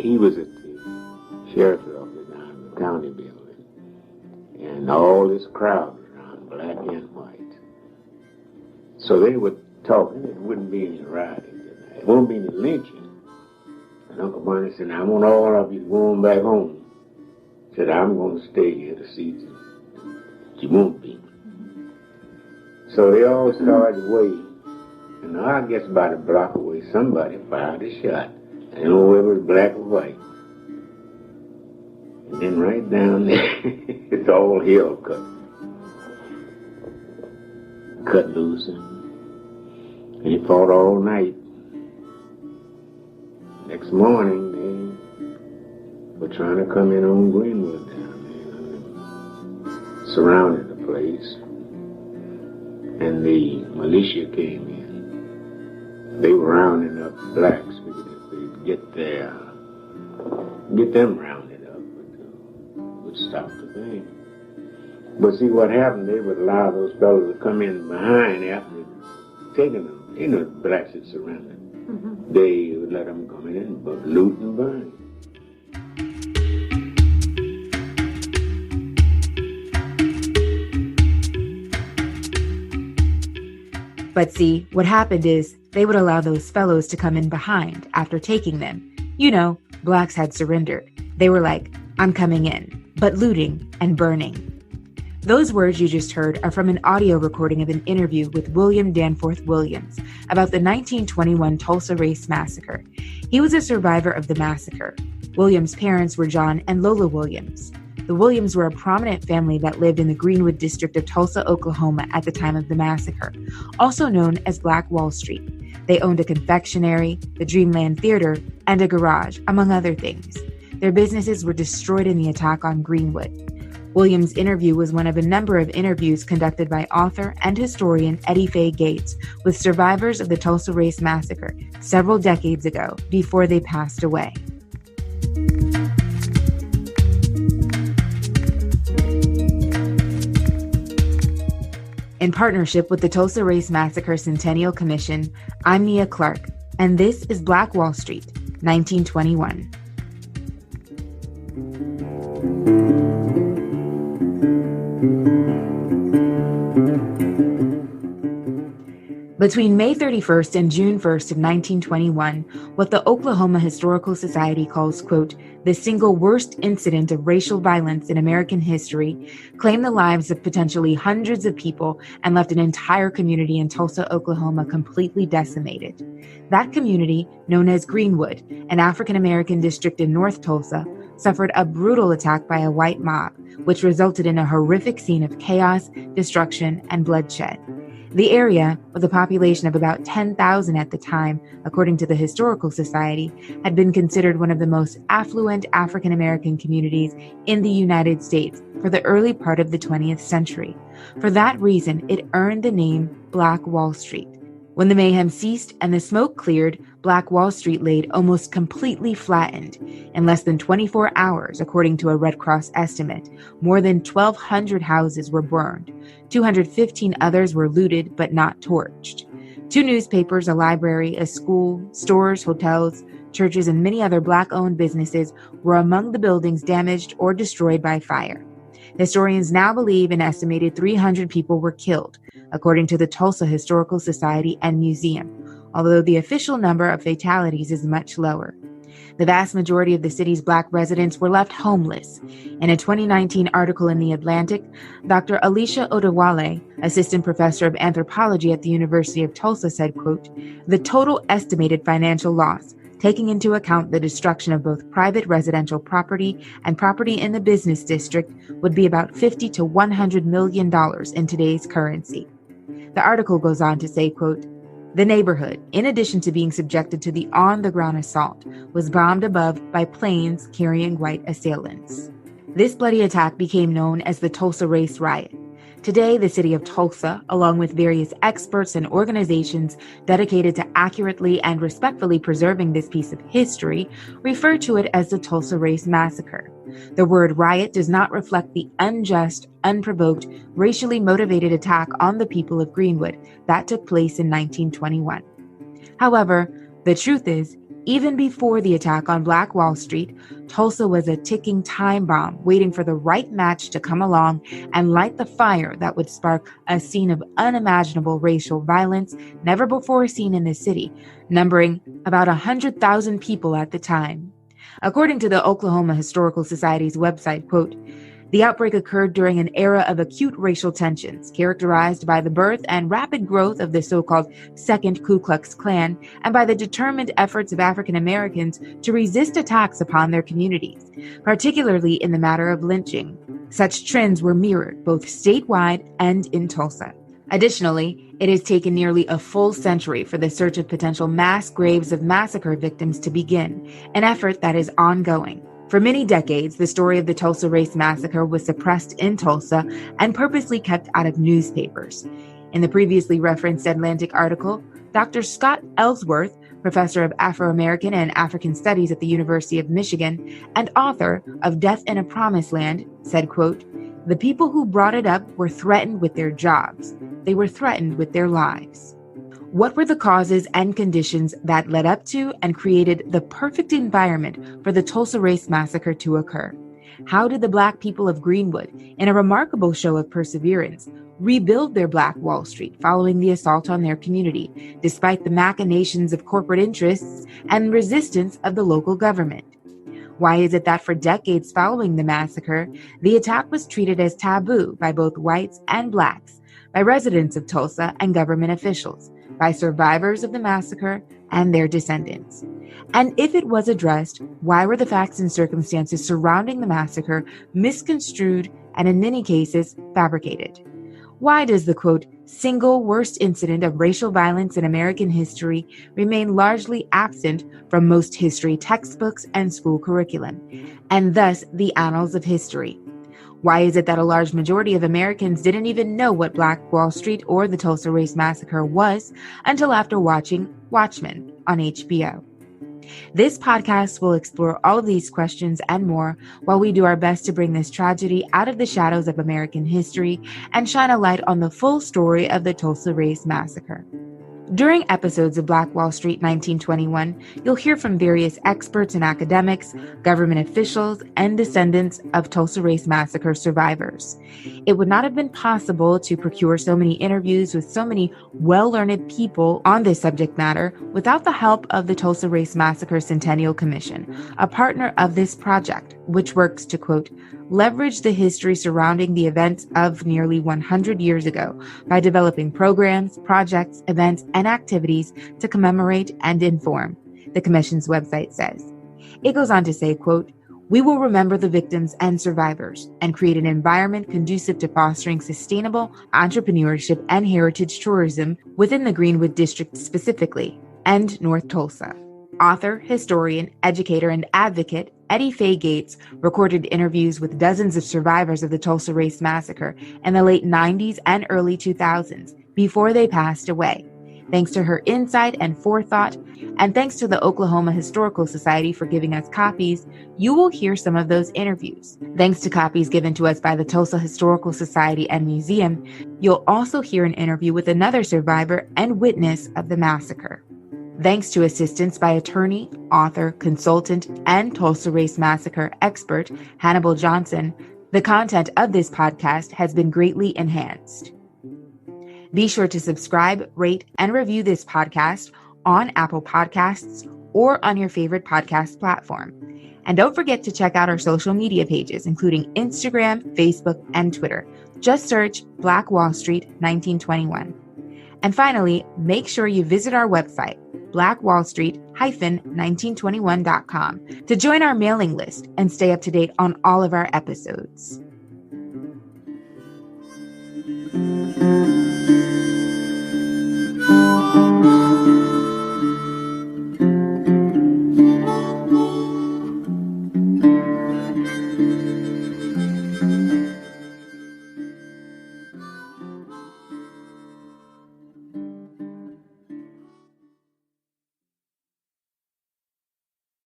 he was at the sheriff's office down in the county building, and all this crowd was around, black and white. So they were talking. It wouldn't be any rioting tonight. It won't be any lynching. And Uncle Barney said, "I want all of you to go on back home." Said, "I'm going to stay here to see that you won't be." So they all started waiting. And I guess about a block away, somebody fired a shot. I don't know whether it was black or white. And then right down there, it's all hell cut loose. And he fought all night. Next morning, they were trying to come in on Greenwood down there. And surrounded the place. And the militia came in. They were rounding up blacks because if they'd get them rounded up, would stop the thing. But see what happened, they would allow those fellows to come in behind after taking them. You know, the blacks had surrendered. Mm-hmm. They would let them come in and loot and burn. But see, what happened is they would allow those fellows to come in behind after taking them. You know, blacks had surrendered. They were like, "I'm coming in," but looting and burning. Those words you just heard are from an audio recording of an interview with William Danforth Williams about the 1921 Tulsa Race Massacre. He was a survivor of the massacre. Williams' parents were John and Lola Williams. The Williams were a prominent family that lived in the Greenwood district of Tulsa, Oklahoma at the time of the massacre, also known as Black Wall Street. They owned a confectionery, the Dreamland Theater, and a garage, among other things. Their businesses were destroyed in the attack on Greenwood. Williams' interview was one of a number of interviews conducted by author and historian Eddie Faye Gates with survivors of the Tulsa Race Massacre several decades ago before they passed away. In partnership with the Tulsa Race Massacre Centennial Commission, I'm Nia Clark, and this is Black Wall Street, 1921. Between May 31st and June 1st of 1921, what the Oklahoma Historical Society calls, quote, the single worst incident of racial violence in American history, claimed the lives of potentially hundreds of people and left an entire community in Tulsa, Oklahoma completely decimated. That community, known as Greenwood, an African-American district in North Tulsa, suffered a brutal attack by a white mob, which resulted in a horrific scene of chaos, destruction, and bloodshed. The area, with a population of about 10,000 at the time, according to the Historical Society, had been considered one of the most affluent African-American communities in the United States for the early part of the 20th century. For that reason, it earned the name Black Wall Street. When the mayhem ceased and the smoke cleared, Black Wall Street laid almost completely flattened. In less than 24 hours, according to a Red Cross estimate, more than 1,200 houses were burned. 215 others were looted but not torched. 2 newspapers, a library, a school, stores, hotels, churches, and many other Black-owned businesses were among the buildings damaged or destroyed by fire. Historians now believe an estimated 300 people were killed, according to the Tulsa Historical Society and Museum, although the official number of fatalities is much lower. The vast majority of the city's Black residents were left homeless. In a 2019 article in The Atlantic, Dr. Alicia Odewale, assistant professor of anthropology at the University of Tulsa, said, quote, the total estimated financial loss, taking into account the destruction of both private residential property and property in the business district, would be about $50 to $100 million in today's currency. The article goes on to say, quote, the neighborhood, in addition to being subjected to the on-the-ground assault, was bombed above by planes carrying white assailants. This bloody attack became known as the Tulsa Race Riot. Today, the city of Tulsa, along with various experts and organizations dedicated to accurately and respectfully preserving this piece of history, refer to it as the Tulsa Race Massacre. The word riot does not reflect the unjust, unprovoked, racially motivated attack on the people of Greenwood that took place in 1921. However, the truth is, Even before the attack on Black Wall Street, Tulsa was a ticking time bomb waiting for the right match to come along and light the fire that would spark a scene of unimaginable racial violence never before seen in the city, numbering about 100,000 people at the time. According to the Oklahoma Historical Society's website, quote, the outbreak occurred during an era of acute racial tensions, characterized by the birth and rapid growth of the so-called Second Ku Klux Klan and by the determined efforts of African Americans to resist attacks upon their communities, particularly in the matter of lynching. Such trends were mirrored both statewide and in Tulsa. Additionally, it has taken nearly a full century for the search of potential mass graves of massacre victims to begin, an effort that is ongoing. For many decades, the story of the Tulsa Race Massacre was suppressed in Tulsa and purposely kept out of newspapers. In the previously referenced Atlantic article, Dr. Scott Ellsworth, professor of Afro-American and African Studies at the University of Michigan and author of Death in a Promised Land, said, quote, the people who brought it up were threatened with their jobs. They were threatened with their lives. What were the causes and conditions that led up to and created the perfect environment for the Tulsa Race Massacre to occur? How did the Black people of Greenwood, in a remarkable show of perseverance, rebuild their Black Wall Street following the assault on their community, despite the machinations of corporate interests and resistance of the local government? Why is it that for decades following the massacre, the attack was treated as taboo by both whites and Blacks, by residents of Tulsa and government officials, by survivors of the massacre and their descendants? And if it was addressed, why were the facts and circumstances surrounding the massacre misconstrued and in many cases fabricated? Why does the, quote, single worst incident of racial violence in American history remain largely absent from most history textbooks and school curriculum, and thus the annals of history? Why is it that a large majority of Americans didn't even know what Black Wall Street or the Tulsa Race Massacre was until after watching Watchmen on HBO? This podcast will explore all of these questions and more while we do our best to bring this tragedy out of the shadows of American history and shine a light on the full story of the Tulsa Race Massacre. During episodes of Black Wall Street 1921, you'll hear from various experts and academics, government officials, and descendants of Tulsa Race Massacre survivors. It would not have been possible to procure so many interviews with so many well-learned people on this subject matter without the help of the Tulsa Race Massacre Centennial Commission, a partner of this project, which works to, quote, leverage the history surrounding the events of nearly 100 years ago by developing programs, projects, events, and activities to commemorate and inform, the Commission's website says. It goes on to say, quote, we will remember the victims and survivors and create an environment conducive to fostering sustainable entrepreneurship and heritage tourism within the Greenwood District specifically, and North Tulsa. Author, historian, educator, and advocate Eddie Faye Gates recorded interviews with dozens of survivors of the Tulsa Race Massacre in the late 90s and early 2000s before they passed away. Thanks to her insight and forethought, and thanks to the Oklahoma Historical Society for giving us copies, you will hear some of those interviews. Thanks to copies given to us by the Tulsa Historical Society and Museum, you'll also hear an interview with another survivor and witness of the massacre. Thanks to assistance by attorney, author, consultant, and Tulsa Race Massacre expert Hannibal Johnson, the content of this podcast has been greatly enhanced. Be sure to subscribe, rate, and review this podcast on Apple Podcasts or on your favorite podcast platform. And don't forget to check out our social media pages, including Instagram, Facebook, and Twitter. Just search Black Wall Street 1921. And finally, make sure you visit our website, blackwallstreet-1921.com, to join our mailing list and stay up to date on all of our episodes.